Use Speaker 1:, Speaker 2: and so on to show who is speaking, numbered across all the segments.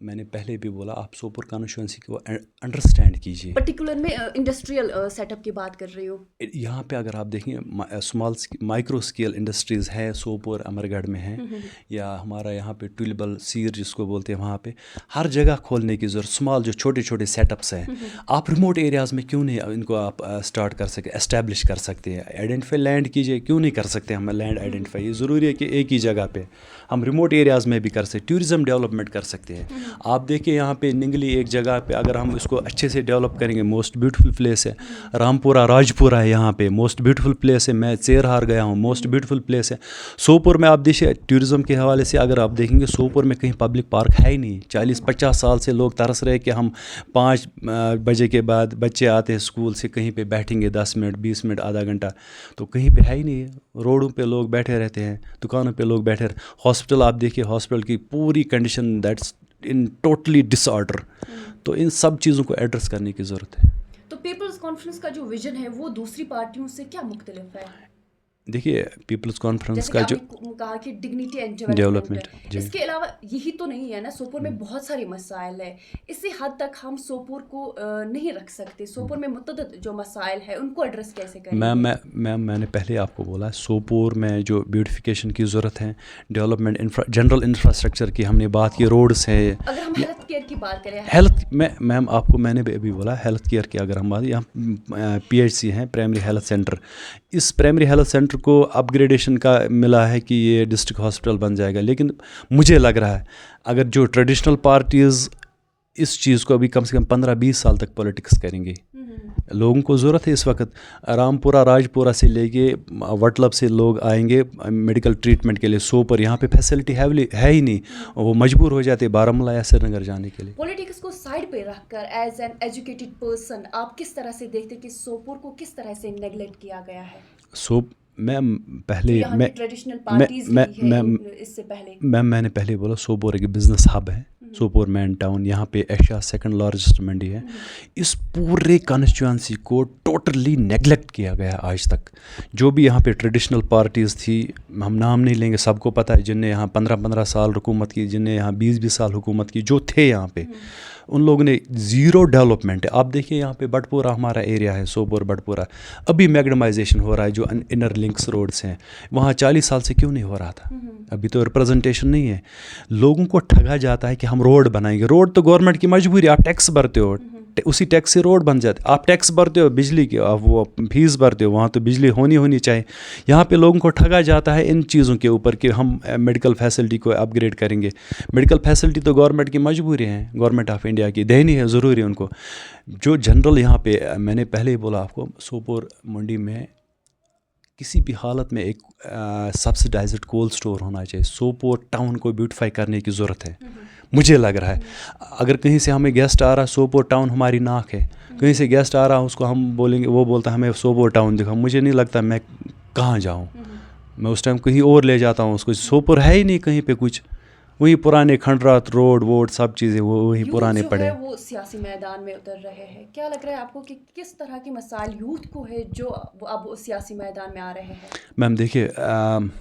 Speaker 1: میں نے پہلے بھی بولا آپ سوپور کانسٹیچوئنسی کو انڈرسٹینڈ کیجیے.
Speaker 2: پرٹیکولر میں انڈسٹریل سیٹ اپ کی بات کر رہی ہوں.
Speaker 1: یہاں پہ اگر آپ دیکھیں مائکرو اسکیل انڈسٹریز ہے سوپور امر گڑھ میں ہے, یا ہمارا یہاں پہ ٹولبل سیر جس کو بولتے ہیں وہاں پہ ہر جگہ کھولنے کی ضرورت. اسمال جو چھوٹے چھوٹے سیٹ اپس ہیں, آپ ریموٹ ایریاز میں کیوں نہیں ان کو آپ اسٹارٹ کر سکتے, اسٹیبلش کر سکتے ہیں. آئیڈینٹیفائی لینڈ کیجیے, کیوں نہیں کر سکتے ہم لینڈ آئیڈینٹیفائی. یہ ضروری ہے کہ ایک ہی جگہ پہ ہم ریموٹ ایریاز میں بھی کر سکتے, ٹورزم ڈیولپمنٹ کر سکتے ہیں. آپ دیکھیں یہاں پہ ننگلی ایک جگہ پہ اگر ہم اس کو اچھے سے ڈیولپ کریں گے, موسٹ بیوٹیفل پلیس ہے. رامپورہ راجپورہ ہے یہاں پہ, موسٹ بیوٹیفل پلیس ہے. میں چیرہار گیا ہوں, موسٹ بیوٹیفل پلیس ہے. سوپور میں آپ دیکھیے ٹورزم کے حوالے سے اگر آپ دیکھیں گے سوپور میں کہیں پبلک پارک ہے ہی نہیں. 40-50 سال سے لوگ ترس رہے کہ ہم 5 بجے کے بعد بچے آتے ہیں اسکول سے, کہیں پہ بیٹھیں گے 10 منٹ 20 منٹ آدھا گھنٹہ, تو کہیں پہ ہے ہی نہیں. روڈوں پہ لوگ بیٹھے رہتے ہیں, دکانوں پہ لوگ بیٹھے رہتے. ہاسپٹل آپ دیکھیے, ہاسپٹل کی پوری condition that's in totally disorder. تو ان سب چیزوں کو ایڈریس کرنے کی ضرورت ہے.
Speaker 2: تو پیپلز کانفرنس کا جو ویژن ہے وہ دوسری پارٹیوں سے کیا مختلف ہے؟
Speaker 1: دیکھیے پیپلز کانفرنس کا
Speaker 2: جیسے
Speaker 1: جو
Speaker 2: کہ آپ نے کہا کہ ڈگنیٹی اینڈ
Speaker 1: ڈیولپمنٹ,
Speaker 2: اس کے علاوہ یہی تو نہیں ہے نا, سوپور میں بہت ساری مسائل ہے. اسی حد تک ہم سوپور کو نہیں رکھ سکتے. سوپور میں متعدد جو مسائل ہے ان کو ایڈریس کیسے کریں گے؟
Speaker 1: میں نے پہلے آپ کو بولا سوپور میں جو بیوٹیفیکیشن کی ضرورت ہے, ڈیولپمنٹ جنرل انفراسٹرکچر کی ہم نے بات کی, روڈس ہیں.
Speaker 2: اگر ہم ہیلتھ کیئر کی بات کریں,
Speaker 1: میم آپ کو میں نے بھی ابھی بولا ہیلتھ کیئر کی اگر ہم بات, یہاں PHC ہیں پرائمری ہیلتھ سینٹر. اس پرائمری ہیلتھ سینٹر کو اپ گریڈیشن کا ملا ہے کہ یہ ڈسٹرکٹ ہاسپٹل بن جائے گا, لیکن مجھے لگ رہا ہے اگر جو ٹریڈیشنل پارٹیز اس چیز کو ابھی کم سے کم 15-20 سال تک پولیٹکس کریں گے. لوگوں کو ضرورت ہے اس وقت, رامپورہ راجپورہ سے لے کے وٹلب سے لوگ آئیں گے میڈیکل ٹریٹمنٹ کے لیے سوپر, یہاں پہ فیسلٹی ہے ہی نہیں, وہ مجبور ہو جاتے بارہمولہ یا سری نگر جانے کے لیے.
Speaker 2: پولیٹکس کو سائڈ پہ رکھ کر ایز این ایجوکیٹڈ پرسن آپ کس طرح سے دیکھتے کہ سوپور کو کس طرح سے نیگلیکٹ کیا گیا ہے؟
Speaker 1: میں نے پہلے بولا سوپور ایک بزنس ہب ہے, سوپور مین ٹاؤن, یہاں پہ ایشیا سیکنڈ لارجسٹ منڈی ہے. اس پورے کانسٹیچوئنسی کو ٹوٹلی نیگلیکٹ کیا گیا آج تک. جو بھی یہاں پہ ٹریڈیشنل پارٹیز تھی, ہم نام نہیں لیں گے, سب کو پتہ ہے, جن نے یہاں 15 سال حکومت کی, جن نے یہاں 20 سال حکومت کی, جو تھے یہاں پہ, ان لوگوں نے زیرو ڈیولپمنٹ ہے. آپ دیکھیے یہاں پہ بٹپورہ ہمارا ایریا ہے, سوپور بٹپورہ, ابھی میگڈمائزیشن ہو رہا ہے. جو انر لنکس روڈس ہیں وہاں 40 سال سے کیوں نہیں ہو رہا تھا؟ ابھی تو ریپرزنٹیشن نہیں ہے. لوگوں کو ٹھگا جاتا ہے کہ ہم روڈ بنائیں گے. روڈ تو گورنمنٹ کی مجبوری, آپ ٹیکس بھرتے ہو, اسی ٹیکس سے روڈ بن جاتے. آپ ٹیکس بھرتے ہو بجلی کی, آپ وہ فیس بھرتے ہو, وہاں تو بجلی ہونی چاہیے. یہاں پہ لوگوں کو ٹھگا جاتا ہے ان چیزوں کے اوپر کہ ہم میڈیکل فیسلٹی کو اپ گریڈ کریں گے. میڈیکل فیسلٹی تو گورنمنٹ کی مجبوری ہے, گورنمنٹ آف انڈیا کی دینی ہے, ضروری ہے ان کو. جو جنرل یہاں پہ میں نے پہلے ہی بولا آپ کو, سوپور منڈی میں کسی بھی حالت میں ایک سبسڈائزڈ کولڈ سٹور ہونا چاہیے. سوپور ٹاؤن کو بیوٹیفائی کرنے کی ضرورت ہے, مجھے لگ رہا ہے. اگر کہیں سے ہمیں گیسٹ آ رہا ہے, سوپور ٹاؤن ہماری ناک ہے. کہیں سے گیسٹ آ رہا ہے, اس کو ہم بولیں گے, وہ بولتا ہے ہمیں سوپور ٹاؤن دکھاؤ. مجھے نہیں لگتا میں کہاں جاؤں, میں اس ٹائم کہیں اور لے جاتا ہوں اس کو. سوپور ہے ہی نہیں کہیں پہ کچھ, وہی پرانے کھنڈرات روڈ ووڈ سب چیزیں وہی پرانے پڑے.
Speaker 2: وہ سیاسی میدان میں اتر رہے ہیں, کیا لگ رہا ہے آپ کو کہ کس طرح کے مسائل یوتھ کو ہے جو اب سیاسی میدان میں آ رہے ہیں؟
Speaker 1: میم دیکھیے,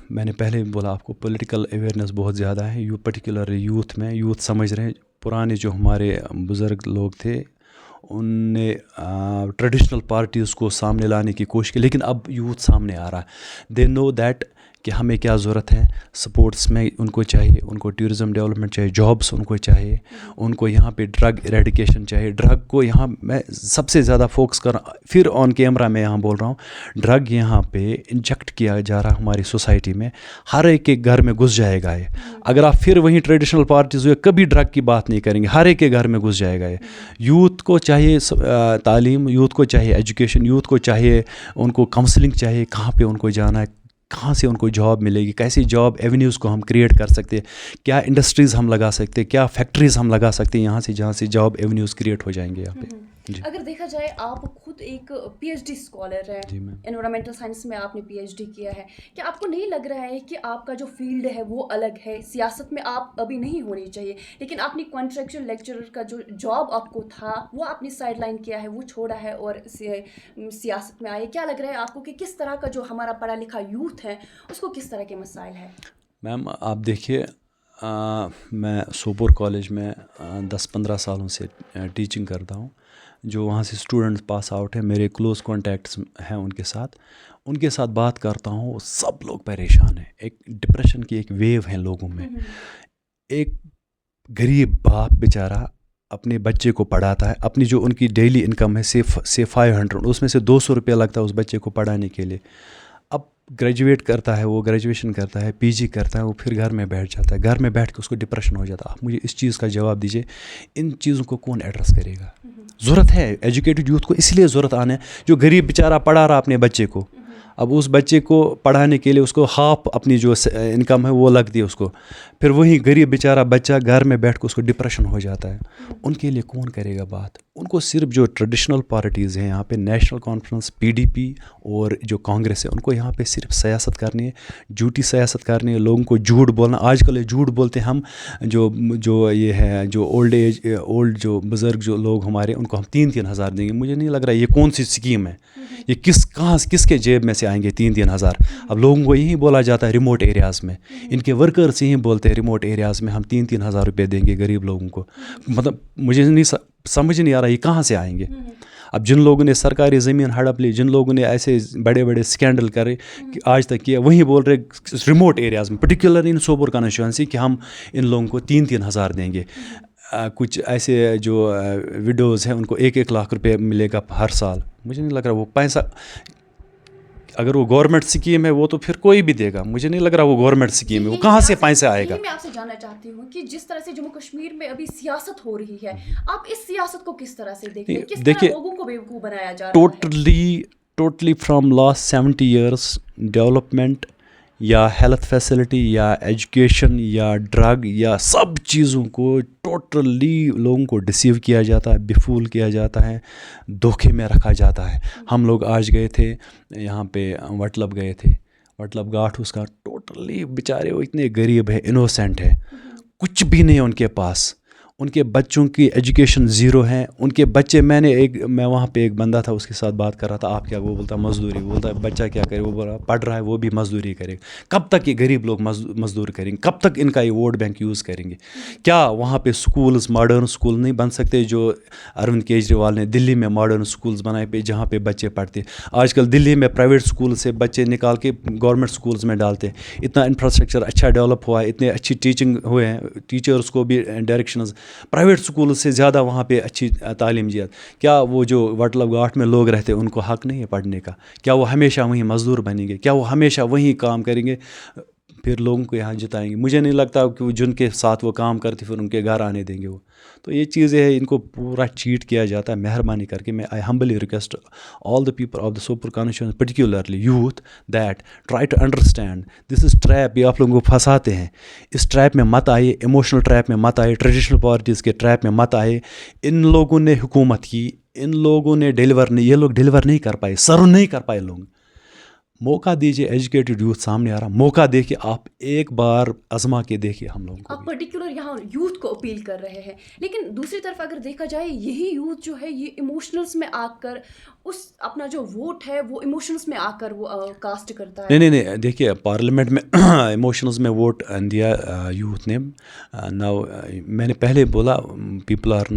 Speaker 1: میں نے پہلے بھی بولا آپ کو پولیٹیکل اویئرنیس بہت زیادہ ہے, پرٹیکولر یوتھ میں. یوتھ سمجھ رہے ہیں, پرانے جو ہمارے بزرگ لوگ تھے ان نے ٹریڈیشنل پارٹیز کو سامنے لانے کی کوشش کی, لیکن اب یوتھ سامنے آ رہا ہے. دے نو دیٹ کہ ہمیں کیا ضرورت ہے. سپورٹس میں ان کو چاہیے, ان کو ٹورزم ڈیولپمنٹ چاہیے, جابس ان کو چاہیے, ان کو یہاں پہ ڈرگ ایریڈیکیشن چاہیے. ڈرگ کو یہاں میں سب سے زیادہ فوکس کر رہا ہوں, پھر آن کیمرہ میں یہاں بول رہا ہوں, ڈرگ یہاں پہ انجیکٹ کیا جا رہا ہماری سوسائٹی میں, ہر ایک کے گھر میں گھس جائے گا یہ. اگر آپ پھر وہیں ٹریڈیشنل پارٹیز ہوئے کبھی ڈرگ کی بات نہیں کریں گے, ہر ایک کے گھر میں گھس جائے گا یہ. یوتھ کو چاہیے تعلیم, یوتھ کو چاہیے ایجوکیشن, یوتھ کو چاہیے ان کو کاؤنسلنگ چاہیے, کہاں پہ ان کو جانا ہے, کہاں سے ان کو جاب ملے گی, کیسی جاب ایونیوز کو ہم کریٹ کر سکتے ہیں, کیا انڈسٹریز ہم لگا سکتے ہیں, کیا فیکٹریز ہم لگا سکتے ہیں یہاں سے جہاں سے جاب ایونیوز کریٹ ہو جائیں گے یہاں پہ. جی.
Speaker 2: اگر دیکھا جائے آپ خود ایک PhD اسکالر ہیں, انوائرمنٹل سائنس میں آپ نے PhD کیا ہے, کیا آپ کو نہیں لگ رہا ہے کہ آپ کا جو فیلڈ ہے وہ الگ ہے, سیاست میں آپ ابھی نہیں ہونی چاہیے, لیکن آپ نے کانٹریکچوئل لیکچرر کا جو جاب آپ کو تھا وہ آپ نے سائڈ لائن کیا ہے, وہ چھوڑا ہے اور سیاست میں آئے. کیا لگ رہا ہے آپ کو کہ کس طرح کا جو ہمارا پڑھا لکھا یوتھ ہے اس کو کس طرح کے مسائل ہیں؟
Speaker 1: میم آپ دیکھیے, میں سوپور کالج میں 10-15 سالوں سے ٹیچنگ کرتا ہوں. جو وہاں سے اسٹوڈنٹس پاس آؤٹ ہیں میرے کلوز کانٹیکٹس ہیں ان کے ساتھ بات کرتا ہوں. سب لوگ پریشان ہیں. ایک ڈپریشن کی ایک ویو ہے لوگوں میں. ایک غریب باپ بیچارہ اپنے بچے کو پڑھاتا ہے. اپنی جو ان کی ڈیلی انکم ہے سے 500 اس میں سے 200 روپیہ لگتا ہے اس بچے کو پڑھانے کے لیے. اب گریجویٹ کرتا ہے وہ گریجویشن کرتا ہے پی جی کرتا ہے وہ پھر گھر میں بیٹھ جاتا ہے. گھر میں بیٹھ کے اس کو ڈپریشن ہو جاتا ہے. آپ مجھے اس چیز کا جواب دیجیے ان چیزوں کو کون ایڈریس کرے گا؟ ضرورت ہے ایجوکیٹڈ یوتھ کو اس لیے ضرورت آنا ہے جو غریب بیچارہ پڑھا رہا اپنے بچے کو. اب اس بچے کو پڑھانے کے لیے اس کو ہاف اپنی جو انکم ہے وہ لگتی ہے اس کو. پھر وہی غریب بیچارہ بچہ گھر میں بیٹھ کے اس کو ڈپریشن ہو جاتا ہے. ان کے لیے کون کرے گا بات؟ ان کو صرف جو ٹریڈیشنل پارٹیز ہیں یہاں پہ نیشنل کانفرنس PDP اور جو کانگریس ہے ان کو یہاں پہ صرف سیاست کرنی ہے, جھوٹی سیاست کرنی ہے, لوگوں کو جھوٹ بولنا. آج کل یہ جھوٹ بولتے ہیں ہم جو یہ ہے جو اولڈ جو بزرگ جو لوگ ہمارے ان کو ہم 3-3 ہزار دیں گے. مجھے نہیں لگ رہا یہ کون سی اسکیم ہے, یہ کس کے جیب میں سے آئیں گے 3-3 ہزار. اب لوگوں کو یہی بولا جاتا ہے ریموٹ ایریاز میں, ان کے ورکرز یہی بولتے ہیں ریموٹ ایریاز میں ہم 3-3 ہزار روپے دیں گے غریب لوگوں کو. مطلب مجھے سمجھ نہیں آ رہا یہ کہاں سے آئیں گے. اب جن لوگوں نے سرکاری زمین ہڑپ لی, جن لوگوں نے ایسے بڑے بڑے اسکینڈل کرے کہ آج تک کیا, وہیں بول رہے ریموٹ ایریاز میں پرٹیکولر ان سوپور کانسٹیچوئنسی کہ ہم ان لوگوں کو 3-3 ہزار دیں گے. کچھ ایسے جو وڈوز ہیں ان کو 1-1 لاکھ روپے ملے گا ہر سال. مجھے نہیں لگ رہا وہ پیسہ, اگر وہ گورنمنٹ اسکیم ہے وہ تو پھر کوئی بھی دے گا. مجھے نہیں لگ رہا وہ گورنمنٹ اسکیم ہے, وہ کہاں سے پیسہ آئے گا.
Speaker 2: میں آپ سے جاننا چاہتی ہوں کہ جس طرح سے جموں کشمیر میں ابھی سیاست ہو رہی ہے, آپ اس سیاست کو کس طرح سے دیکھتے ہیں؟ کس طرح لوگوں کو بیوقوف بنایا جا رہا ہے؟
Speaker 1: Totally from last 70 years development یا ہیلتھ فیسلٹی یا ایجوکیشن یا ڈرگ یا سب چیزوں کو ٹوٹلی لوگوں کو ڈسیو کیا جاتا ہے, بفول کیا جاتا ہے, دھوکے میں رکھا جاتا ہے. ہم لوگ آج گئے تھے یہاں پہ وٹلب گئے تھے, وٹلب گھاٹ اس کا ٹوٹلی بیچارے وہ اتنے غریب ہے, انوسینٹ ہے, کچھ بھی نہیں ان کے پاس. ان کے بچوں کی ایجوکیشن زیرو ہیں. ان کے بچے میں وہاں پہ ایک بندہ تھا اس کے ساتھ بات کر رہا تھا, آپ کیا, وہ بولتا مزدوری, وہ بولتا بچہ کیا کرے, وہ بول رہا پڑھ رہا ہے وہ بھی مزدوری کرے گا. کب تک یہ غریب لوگ مزدور کریں گے؟ کب تک ان کا یہ ووٹ بینک یوز کریں گے؟ کیا وہاں پہ سکولز ماڈرن سکول نہیں بن سکتے جو اروند کیجریوال نے دلی میں ماڈرن سکولز بنائے پہ جہاں پہ بچے پڑھتے؟ آج کل دلی میں پرائیویٹ سکول سے بچے نکال کے گورنمنٹ سکولز میں ڈالتے ہیں. اتنا انفراسٹرکچر اچھا ڈیولپ ہوا ہے, اتنے اچھی ٹیچنگ ہوئے ہیں, ٹیچرس کو بھی ڈائریکشنز پرائیویٹ سکول سے زیادہ وہاں پہ اچھی تعلیم دی. کیا وہ جو وٹلب گھاٹ میں لوگ رہتے ہیں ان کو حق نہیں ہے پڑھنے کا؟ کیا وہ ہمیشہ وہیں مزدور بنیں گے؟ کیا وہ ہمیشہ وہیں کام کریں گے پھر لوگوں کو یہاں جتائیں گے؟ مجھے نہیں لگتا کہ وہ جن کے ساتھ وہ کام کرتے پھر ان کے گھر آنے دیں گے وہ. تو یہ چیزیں ہیں, ان کو پورا چیٹ کیا جاتا ہے. مہربانی کر کے میں I humbly request all the people of the Sopore constituency particularly youth that try to understand this is trap. یہ آپ لوگوں کو پھنساتے ہیں, اس ٹریپ میں مت آئے, ایموشنل ٹریپ میں مت آئے, ٹریڈیشنل پارٹیز کے ٹریپ میں مت آئے. ان لوگوں نے حکومت کی, ان لوگوں نے ڈیلیور نہیں, یہ لوگ ڈیلیور نہیں کر پائے, سرو نہیں کر پائے. لوگ موقع دیجیے, ایجوکیٹڈ یوتھ سامنے آ رہا, موقع دیکھیے, آپ ایک بار آزما کے دیکھیے. ہم لوگوں کو
Speaker 2: آپ پرٹیکولر یہاں یوتھ کو اپیل کر رہے ہیں, لیکن دوسری طرف اگر دیکھا جائے یہی یوتھ جو ہے یہ ایموشنلس میں آ کر اس اپنا جو ووٹ ہے وہ ایموشنس میں آ کر وہ کاسٹ کرتا ہے.
Speaker 1: نہیں دیکھیے پارلیمنٹ میں ایموشنز میں ووٹ دیا یوتھ نے. ناؤ میں نے پہلے بولا people are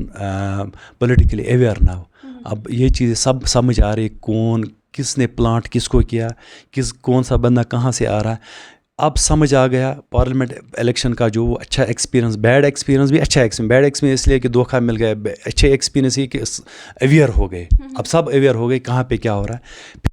Speaker 1: politically aware now. اب یہ چیزیں سب سمجھ آ رہی, کون کس نے پلانٹ کس کو کیا, کون سا بندہ کہاں سے آ رہا ہے. اب سمجھ آ گیا پارلیمنٹ الیکشن کا جو اچھا ایکسپیرینس, بیڈ ایکسپیرینس بھی اچھا ایکسپیرینس. بیڈ ایکسپیرینس اس لیے کہ دھوکہ مل گیا, اچھے ایکسپیرینس یہ کہ اویئر ہو گئے. اب سب اویئر ہو گئے کہاں پہ کیا ہو رہا ہے.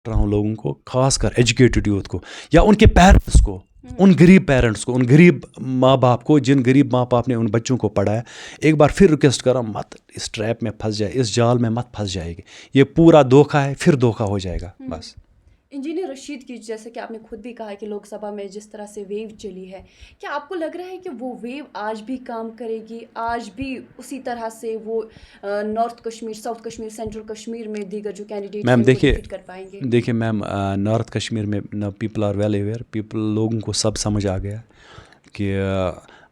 Speaker 1: رہا ہوں لوگوں کو, خاص کر ایجوکیٹڈ یوتھ کو یا ان کے پیرنٹس کو, ان غریب پیرنٹس کو, ان غریب ماں باپ کو جن غریب ماں باپ نے ان بچوں کو پڑھایا. ایک بار پھر ریکویسٹ کرا, مت اس ٹریپ میں پھنس جائے, اس جال میں مت پھنس جائے گی. یہ پورا دھوکہ ہے, پھر دھوکہ ہو جائے گا بس.
Speaker 2: انجینئر رشید کی جیسے کہ آپ نے خود بھی کہا کہ لوک سبھا میں جس طرح سے ویو چلی ہے, کیا آپ کو لگ رہا ہے کہ وہ ویو آج بھی کام کرے گی؟ آج بھی اسی طرح سے وہ north Kashmir, south Kashmir, central Kashmir میں دیگر جو کینڈیڈیٹ
Speaker 1: میم
Speaker 2: کر پائیں گے؟
Speaker 1: دیکھیے میم, نارتھ کشمیر میں people are well aware. People لوگوں کو سب سمجھ آ گیا کہ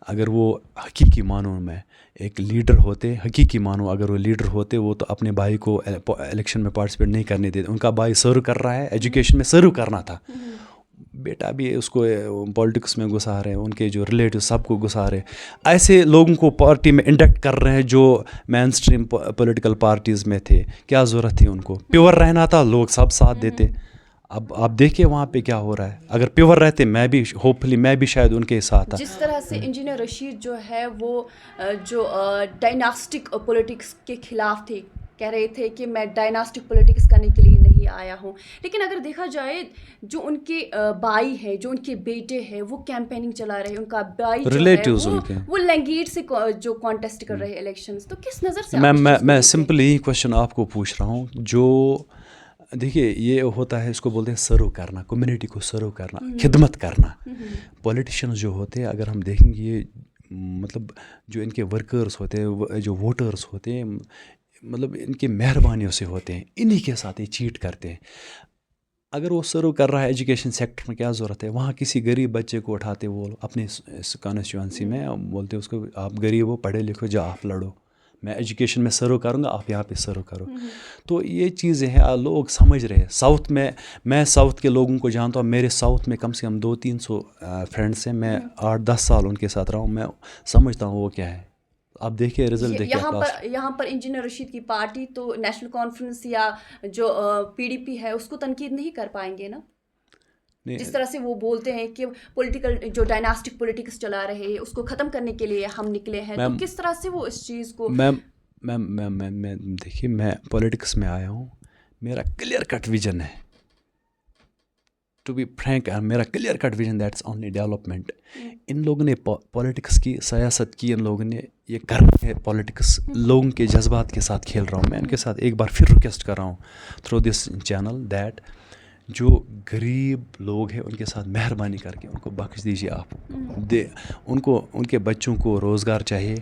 Speaker 1: اگر وہ حقیقی معنوں میں ایک لیڈر ہوتے, حقیقی مانو اگر وہ لیڈر ہوتے, وہ تو اپنے بھائی کو الیکشن میں پارٹیسپیٹ نہیں کرنے دیتے. ان کا بھائی سرو کر رہا ہے, ایجوکیشن میں سرو کرنا تھا, بیٹا بھی اس کو پولیٹکس میں گھسا رہے ہیں, ان کے جو ریلیٹیو سب کو گھسا رہے ہیں, ایسے لوگوں کو پارٹی میں انڈکٹ کر رہے ہیں جو مین اسٹریم پولیٹیکل پارٹیز میں تھے. کیا ضرورت تھی ان کو؟ پیور رہنا تھا, لوگ سب ساتھ دیتے. اب آپ دیکھیں وہاں پہ کیا ہو رہا ہے. اگر پیور رہتے میں بھی ہوپ فلی میں بھی شاید ان کے ساتھ تھا.
Speaker 2: جس طرح سے انجینئر رشید جو ہے وہ جو ڈائناسٹک پولیٹکس کے خلاف تھے, کہہ رہے تھے کہ میں ڈائناسٹک پولیٹکس کرنے کے لیے نہیں آیا ہوں, لیکن اگر دیکھا جائے جو ان کے بھائی ہیں, جو ان کے بیٹے ہیں, وہ کیمپیننگ چلا رہے ہیں. ان کا بھائی جو ہے وہ لنگیٹ سے جو کانٹیسٹ کر رہے ہیں الیکشنز. تو کس نظر سے
Speaker 1: میں سمپل یہی کوشچن آپ کو پوچھ رہا ہوں. جو دیکھیے یہ ہوتا ہے, اس کو بولتے ہیں سرو کرنا, کمیونٹی کو سرو کرنا, خدمت کرنا. پولیٹیشینز جو ہوتے ہیں, اگر ہم دیکھیں گے یہ مطلب جو ان کے ورکرز ہوتے ہیں, جو ووٹرز ہوتے ہیں, مطلب ان کی مہربانیوں سے ہوتے ہیں, انہی کے ساتھ یہ چیٹ کرتے ہیں. اگر وہ سرو کر رہا ہے ایجوکیشن سیکٹر میں, کیا ضرورت ہے وہاں کسی غریب بچے کو اٹھاتے وہ اپنے کانسٹیچوئنسی میں, بولتے اس کو آپ غریب ہو, پڑھے لکھو, جا آپ لڑو, میں ایجوکیشن میں سرو کروں گا, آپ یہاں پہ سرو کرو. تو یہ چیزیں ہیں, لوگ سمجھ رہے ہیں. ساؤتھ میں ساؤتھ کے لوگوں کو جانتا ہوں, میرے ساؤتھ میں کم سے کم 200-300 فرینڈس ہیں, میں 8-10 سال ان کے ساتھ رہا ہوں, میں سمجھتا ہوں وہ کیا ہے. آپ دیکھیے رزلٹ دیکھیے.
Speaker 2: یہاں پر انجینئر رشید کی پارٹی تو نیشنل کانفرنس یا جو PDP ہے اس کو تنقید نہیں کر پائیں گے نا, جس طرح سے وہ بولتے ہیں کہ پولیٹیکل جو ڈائناسٹک پولیٹکس چلا رہے ہیں اس کو ختم کرنے کے لیے ہم نکلے ہیں. تو کس طرح سے وہ اس چیز کو
Speaker 1: میں دیکھیے, میں پولیٹکس میں آیا ہوں, میرا کلیئر کٹ ویژن ہے. ٹو بی فرینک, میرا clear cut vision that's only development. ان لوگوں نے پولیٹکس کی, سیاست کی, ان لوگوں نے یہ کر رہے ہیں پولیٹکس, لوگوں کے جذبات کے ساتھ کھیل رہا ہوں. میں ان کے ساتھ ایک بار پھر ریکویسٹ کر رہا ہوں تھرو دس چینل دیٹ جو غریب لوگ ہیں ان کے ساتھ مہربانی کر کے ان کو بخش دیجیے. آپ ان کے بچوں کو روزگار چاہیے,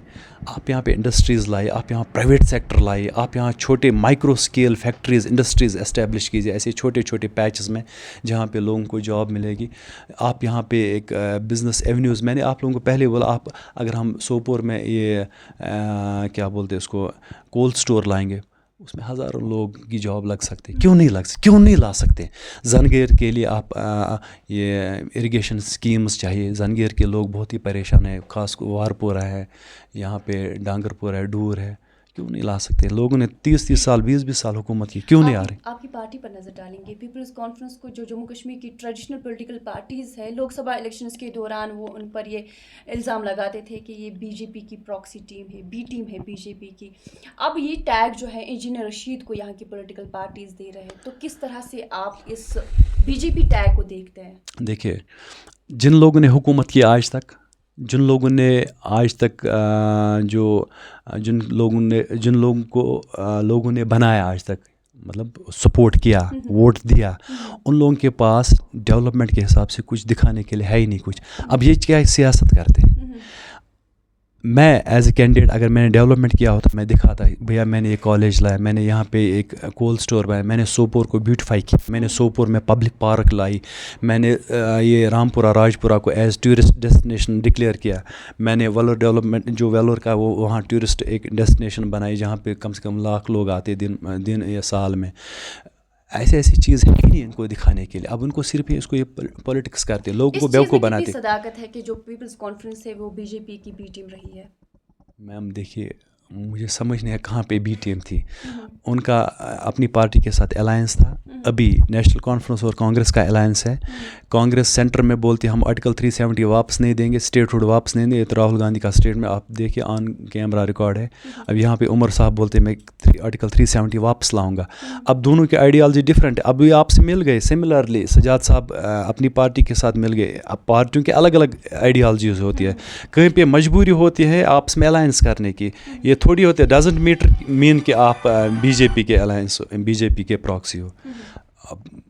Speaker 1: آپ یہاں پہ انڈسٹریز لائے, آپ یہاں پرائیویٹ سیکٹر لائے, آپ یہاں چھوٹے micro scale factories, industries establish کیجیے, ایسے چھوٹے چھوٹے پیچز میں جہاں پہ لوگوں کو جاب ملے گی. آپ یہاں پہ ایک بزنس ایونیوز, میں نے آپ لوگوں کو پہلے بولا, آپ اگر ہم سوپور میں یہ کیا بولتے ہیں اس کو, کولڈ اسٹور لائیں گے, اس میں ہزاروں لوگ کی جاب لگ سکتے. کیوں نہیں لا سکتے؟ زنگیر کے لیے آپ یہ اریگیشن سکیمز چاہیے. زنگیر کے لوگ بہت ہی پریشان ہیں, خاص وارپورہ ہے, یہاں پہ ڈانگر پورہ ہے, ڈور ہے. کیوں نہیں لا سکتے؟ لوگوں نے 30 سال 20 سال حکومت کی, کیوں نہیں آ رہے؟
Speaker 2: آپ کی پارٹی پر نظر ڈالیں گے. پیپلز کانفرنس کو جو جموں کشمیر کی ٹریڈیشنل پولیٹیکل پارٹیز ہے, لوک سبھا الیکشنز کے دوران وہ ان پر یہ الزام لگاتے تھے کہ یہ BJP کی پراکسی ٹیم ہے, B ٹیم ہے BJP کی. اب یہ ٹیگ جو ہے انجینئر رشید کو یہاں کی پولیٹیکل پارٹیز دے رہے ہیں, تو کس طرح سے آپ اس BJP ٹیگ کو دیکھتے ہیں؟
Speaker 1: دیکھیے, جن لوگوں نے حکومت کی آج تک, جن لوگوں کو لوگوں نے بنایا آج تک, مطلب سپورٹ کیا, ووٹ دیا, ان لوگوں کے پاس ڈیولپمنٹ کے حساب سے کچھ دکھانے کے لیے ہے ہی نہیں کچھ. اب یہ کیا سیاست کرتے ہیں؟ میں ایز اے کینڈیڈیٹ اگر میں نے ڈیولپمنٹ کیا ہوتا, میں دکھاتا بھیا میں نے یہ کالج لایا, میں نے یہاں پہ ایک کولڈ اسٹور بنایا, میں نے سوپور کو بیوٹیفائی کیا, میں نے سوپور میں پبلک پارک لائی, میں نے یہ رامپورہ راجپورہ کو ایز ٹورسٹ ڈیسٹینیشن ڈکلیئر کیا, میں نے ویلور ڈیولپمنٹ جو ویلور کا وہ وہاں ٹورسٹ ایک ڈیسٹینیشن بنائی جہاں پہ کم سے کم 1,00,000 لوگ آتے دن یا سال میں. ایسی چیز ہے نہیں ان کو دکھانے کے لیے. اب ان کو صرف اس کو یہ پولیٹکس کرتے, لوگوں کو بیوقوف بناتے.
Speaker 2: اس صداقت ہے کہ جو پیپلز کانفرنس ہے وہ BJP کی B ٹیم رہی ہے.
Speaker 1: میم دیکھیے, مجھے سمجھ نہیں ہے کہاں پہ B ٹیم تھی. ان کا اپنی پارٹی کے ساتھ الائنس تھا. ابھی نیشنل کانفرنس اور کانگریس کا الائنس ہے. کانگریس سینٹر میں بولتی ہے ہم آرٹیکل 370 واپس نہیں دیں گے, اسٹیٹ ہوڈ واپس نہیں دیں گے. تو راہل گاندھی کا اسٹیٹ میں آپ دیکھیے آن کیمرہ ریکارڈ ہے. اب یہاں پہ عمر صاحب بولتے ہیں میں آرٹیکل 370 واپس لاؤں گا. اب دونوں کی آئیڈیالوجی ڈفرینٹ ہے. اب یہ آپ سے مل گئے. سملرلی سجاد صاحب اپنی پارٹی کے ساتھ مل گئے. اب پارٹیوں کے الگ الگ آئیڈیالوجیز ہوتی ہے, کہیں پہ مجبوری ہوتی ہے آپس میں الائنس کرنے کی. یہ تھوڑی ہوتی ہے, ڈزنٹ مین کہ آپ BJP کے الائنس BJP کے پراکسی ہو.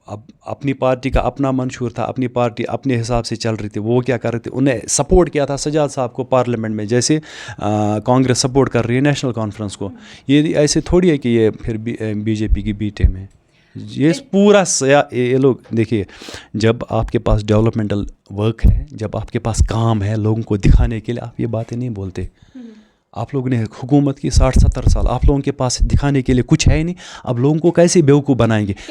Speaker 1: اب اپنی پارٹی کا اپنا منشور تھا, اپنی پارٹی اپنے حساب سے چل رہی تھی. وہ کیا کر رہے تھے, انہیں سپورٹ کیا تھا سجاد صاحب کو پارلیمنٹ میں, جیسے کانگریس سپورٹ کر رہی ہے نیشنل کانفرنس کو. یہ ایسے تھوڑی ہے کہ یہ پھر BJP کی B ٹیم ہے. یہ پورا یہ لوگ دیکھیے, جب آپ کے پاس ڈیولپمنٹل ورک ہے, جب آپ کے پاس کام ہے لوگوں کو دکھانے کے لیے, آپ یہ باتیں نہیں بولتے. آپ لوگوں نے حکومت کی 60-70 سال, آپ لوگوں کے پاس دکھانے کے لیے کچھ ہے ہی نہیں. اب لوگوں کو کیسے بیوقوف بنائیں گے؟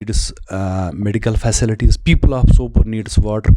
Speaker 1: needs medical facilities. people of Sopore needs water.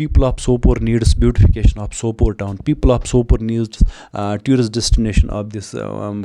Speaker 1: people of Sopore needs beautification of Sopore town. people of Sopore needs tourist destination of this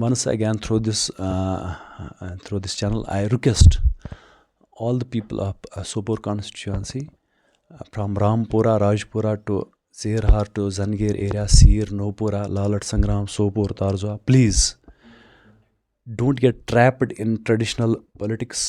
Speaker 1: Once again through this channel, I request all the people of Sopore constituency, from Rampura, Rajpura to Zerhar to Zangir area, Seer, Nopura, Lalat Sangram, Sopore, Tarzwa, please don't get trapped in traditional politics.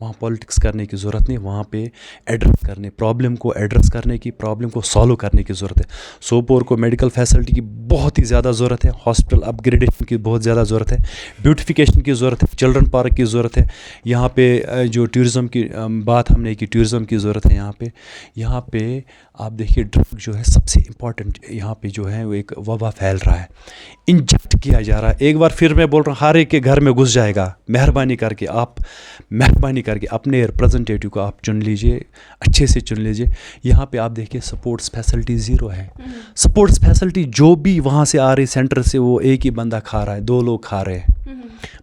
Speaker 1: وہاں politics کرنے کی ضرورت نہیں, وہاں پہ address کرنے, problem کو address کرنے کی, پرابلم کو سالو کرنے کی ضرورت ہے. سوپور کو میڈیکل فیسلٹی کی بہت ہی زیادہ ضرورت ہے, ہاسپٹل اپ گریڈیشن کی بہت زیادہ ضرورت ہے, بیوٹیفیکیشن کی ضرورت ہے, چلڈرن پارک کی ضرورت ہے. یہاں پہ جو ٹورزم کی بات ہم نے کی, ٹورزم کی ضرورت ہے یہاں پہ آپ دیکھیے ڈرگ جو ہے سب سے امپورٹنٹ یہاں پہ جو ہے وہ ایک وبا پھیل رہا ہے, انجیکٹ کیا جا رہا ہے. ایک بار پھر میں بول رہا ہوں, ہر ایک کے گھر میں گھس جائے گا. مہربانی کر کے اپنے ریپرزنٹیٹیو کو آپ چن لیجئے, اچھے سے چن لیجئے. یہاں پہ آپ دیکھیے سپورٹس فیسلٹی زیرو ہے. سپورٹس فیسلٹی جو بھی وہاں سے آ رہی سینٹر سے, وہ ایک ہی بندہ کھا رہا ہے, 2 لوگ کھا رہے ہیں.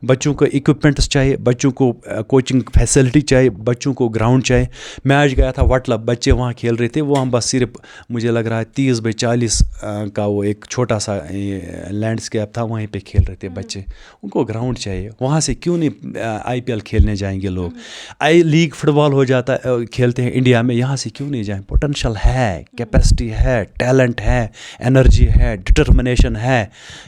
Speaker 1: بچوں کو اکوپمنٹس چاہیے, بچوں کو کوچنگ فیسلٹی چاہیے, بچوں کو گراؤنڈ چاہیے. میں آج گیا تھا وٹلب, بچے وہاں کھیل رہے تھے, وہاں بس صرف مجھے لگ رہا ہے 30x40 کا وہ ایک چھوٹا سا لینڈسکیپ تھا, وہیں پہ کھیل رہے تھے بچے. ان کو گراؤنڈ چاہیے. وہاں سے کیوں نہیں IPL کھیلنے جائیں گے لوگ؟ لیگ فٹ بال ہو جاتا ہے, کھیلتے ہیں انڈیا میں, یہاں سے کیوں نہیں جائیں؟ پوٹینشیل ہے, کیپیسٹی ہے, ٹیلنٹ ہے, انرجی ہے, ڈٹرمنیشن ہے,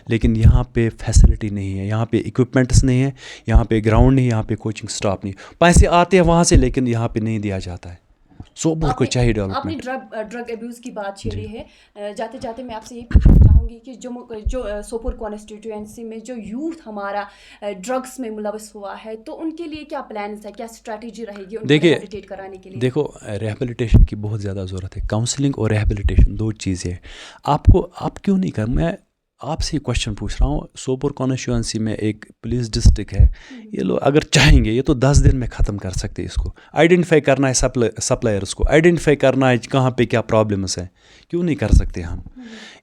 Speaker 1: لیکن یہاں پہ فیسلٹی نہیں ہے, یہاں پہ اکوپمنٹس نہیں ہے, یہاں پہ گراؤنڈ نہیں, یہاں پہ کوچنگ سٹاف نہیں. پیسے آتے ہیں وہاں سے, لیکن یہاں پہ نہیں دیا جاتا ہے. سوپور کو چاہیے ڈیولپمنٹ.
Speaker 2: آپ نے ڈرگ ایبیوز کی بات چھیڑی ہے. جاتے جاتے میں آپ سے یہ پوچھنا چاہوں گی کہ جو سوپور کانسٹیٹوئنسی میں جو یوتھ ہمارا ڈرگس میں ملوث ہوا ہے, تو ان کے لیے کیا پلانس ہے, کیا اسٹریٹجی رہے گی ان کو ریہیبلیٹیٹ کرانے کے لیے؟
Speaker 1: دیکھو, ریہیبلیٹیشن کی بہت زیادہ ضرورت ہے. کاؤنسلنگ اور ریہیبلیٹیشن 2 چیزیں ہیں. آپ کیوں نہیں میں آپ سے یہ کوشچن پوچھ رہا ہوں. سوپور کانسٹیٹوئنسی میں ایک پولیس ڈسٹرکٹ ہے, یہ لوگ اگر چاہیں گے یہ تو 10 دن میں ختم کر سکتے. اس کو آئیڈینٹیفائی کرنا ہے, سپلائرس کو آئیڈینٹیفائی کرنا ہے کہاں پہ کیا پرابلمس ہیں. کیوں نہیں کر سکتے ہم؟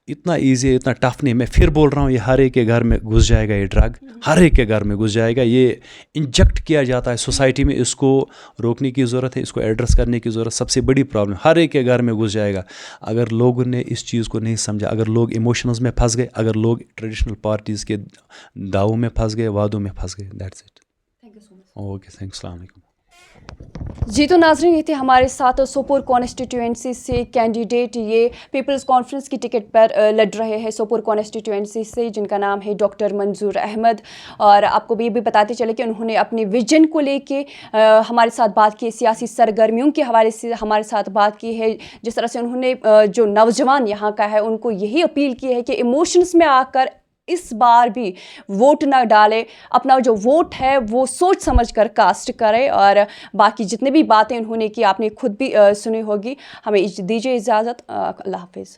Speaker 1: اتنا ایزی ہے, اتنا ٹف نہیں. میں پھر بول رہا ہوں, یہ ہر ایک کے گھر میں گھس جائے گا, یہ ڈرگ ہر ایک کے گھر میں گھس جائے گا. یہ انجیکٹ کیا جاتا ہے سوسائٹی میں, اس کو روکنے کی ضرورت ہے, اس کو ایڈریس کرنے کی ضرورت. سب سے بڑی پرابلم ہر ایک کے گھر میں گھس جائے گا. اگر لوگوں نے اس چیز کو نہیں سمجھا, اگر لوگ ایموشنز میں پھنس گئے, اگر لوگ ٹریڈیشنل پارٹیز کے داؤں میں پھنس گئے, وعدوں میں پھنس گئے. That's it.
Speaker 2: Thank you so much.
Speaker 1: Okay, thanks, السلام علیکم.
Speaker 2: جی تو ناظرین, یہ تھے ہمارے ساتھ سوپور کانسٹیٹوئنسی سے کینڈیڈیٹ, یہ پیپلز کانفرنس کی ٹکٹ پر لڑ رہے ہیں سوپور کانسٹیٹوئنسی سے, جن کا نام ہے ڈاکٹر منظور احمد. اور آپ کو یہ بھی بتاتے چلے کہ انہوں نے اپنے ویژن کو لے کے ہمارے ساتھ بات کی, سیاسی سرگرمیوں کے حوالے سے ہمارے ساتھ بات کی ہے. جس طرح سے انہوں نے جو نوجوان یہاں کا ہے ان کو یہی اپیل کی ہے کہ ایموشنز میں آ کر اس بار بھی ووٹ نہ ڈالے, اپنا جو ووٹ ہے وہ سوچ سمجھ کر کاسٹ کرے. اور باقی جتنے بھی باتیں انہوں نے کی آپ نے خود بھی سنی ہوگی. ہمیں دیجیے اجازت, اللہ حافظ.